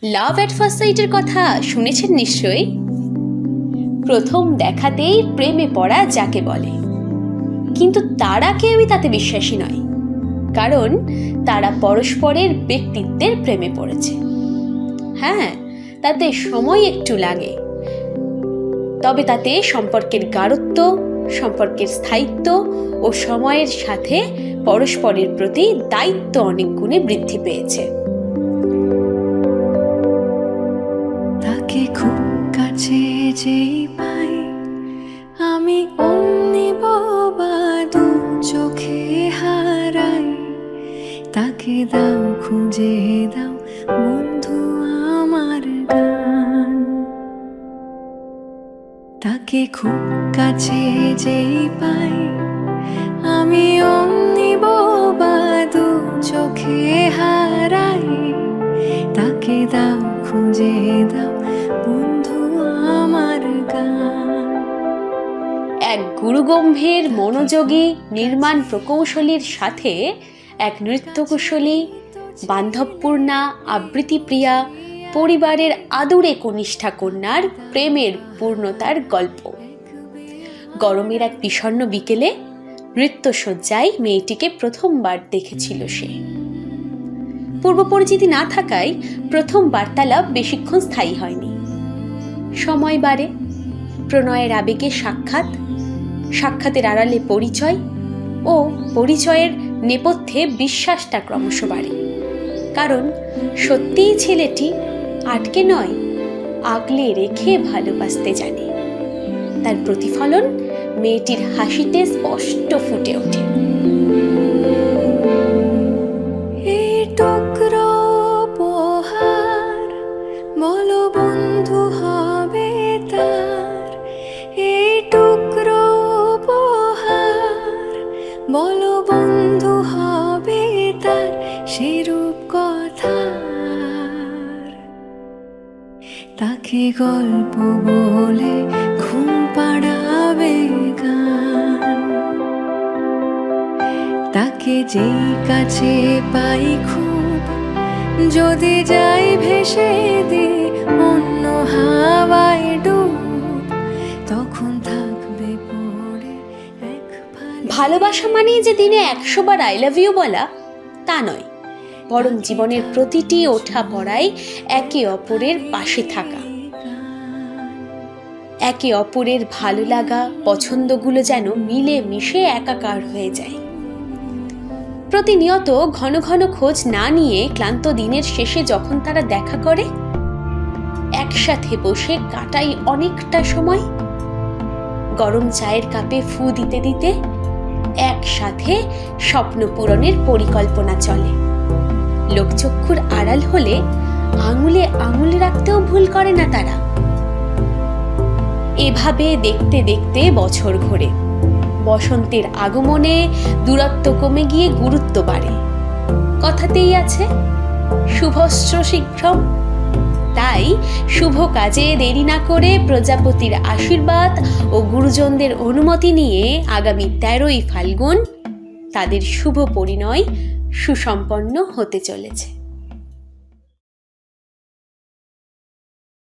Love at first সাইটের কথা শুনেছেন নিশ্চয়ই। প্রথম দেখাতেই প্রেমে পড়া যাকে বলে, কিন্তু তারা কেউই তাতে বিশ্বাসী নয়, কারণ তারা পরস্পরের ব্যক্তিত্বের প্রেমে পড়েছে। হ্যাঁ, তাতে সময় একটু লাগে, তবে তাতে সম্পর্কের গাঢ়ত্ব, সম্পর্কের স্থায়িত্ব ও সময়ের সাথে পরস্পরের প্রতি দায়িত্ব অনেক গুণে বৃদ্ধি পেয়েছে। তাকে খুব কাছে যেই পাই আমি অমনি বাবা দু চোখে হারাই। তাকে দাও খুঁজে দাও বন্ধু আমার গান। তাকে খুব কাছে যেই পাই আমি অমনি বাবা দু চোখে হারাই। তাকে দাও খুঁজে দাও বন্ধু আমার গান। এক গুরুগম্ভীর মনোযোগী নির্মাণ প্রকৌশলীর সাথে এক নৃত্যকুশলী, বান্ধবপূর্ণা, আবৃত্তিপ্রিয়া, পরিবারের আদুরে কনিষ্ঠা কন্যার প্রেমের পূর্ণতার গল্প। গরমের এক বিষণ্ণ বিকেলে নৃত্যশয্যায় মেয়েটিকে প্রথমবার দেখেছিল সে। পূর্ব পরিচিতি না থাকায় প্রথম বার্তালাপ বেশিক্ষণ স্থায়ী হয়নি। সময় বাড়ে, প্রণয়ের আবেগে সাক্ষাৎ, সাক্ষাতের আড়ালে পরিচয় ও পরিচয়ের নেপথ্যে বিশ্বাসটা ক্রমশ বাড়ে। কারণ সত্যিই ছেলেটি আটকে নয়, আগলে রেখে ভালোবাসতে জানে। তার প্রতিফলন মেয়েটির হাসিতে স্পষ্ট ফুটে ওঠে। টুকরো উপহার বলো বন্ধু হবে তার। এই টুকরো উপহার বলো বন্ধু হবে তার। সেরূপ কথা তাকে গল্প বলে ঘুম পাড়াবে গান। তাকে যেই কাছে পাই খুব যদি যাই ভেসে দি অন্য হাওয়ায় ডুব, তখন থাকবে পড়ে এক ভালোবাসা মানে যে দিনে 100 বার আই লাভ ইউ বলা তা নয়, বরং জীবনের প্রতিটি ওঠা পড়ায় একে অপরের পাশে থাকা, একে অপরের ভালো লাগা পছন্দগুলো যেন মিলে মিশে একাকার হয়ে যায়। প্রতিনিয়ত ঘন ঘন খোঁজ না নিয়ে ক্লান্ত দিনের শেষে যখন তারা দেখা করে, একসাথে বসে কাটাই অনেকটা সময়। গরম চায়ের কাপে ফু দিতে দিতে একসাথে স্বপ্ন পূরণের পরিকল্পনা চলে। লোকচক্ষুর আড়াল হলে আঙুলে আঙুল রাখতেও ভুল করে না তারা। এভাবে দেখতে দেখতে বছর ঘোরে। বসন্তের আগমনে দূরত্ব কমে গিয়ে গুরুত্ব বাড়ে। কথাতেই আছে শুভস্য শীঘ্রম। তাই শুভ কাজে দেরি না করে প্রজাপতির আশীর্বাদ ও গুরুজনদের অনুমতি নিয়ে আগামী 13ই ফাল্গুন তাদের শুভ পরিণয় সুসম্পন্ন হতে চলেছে।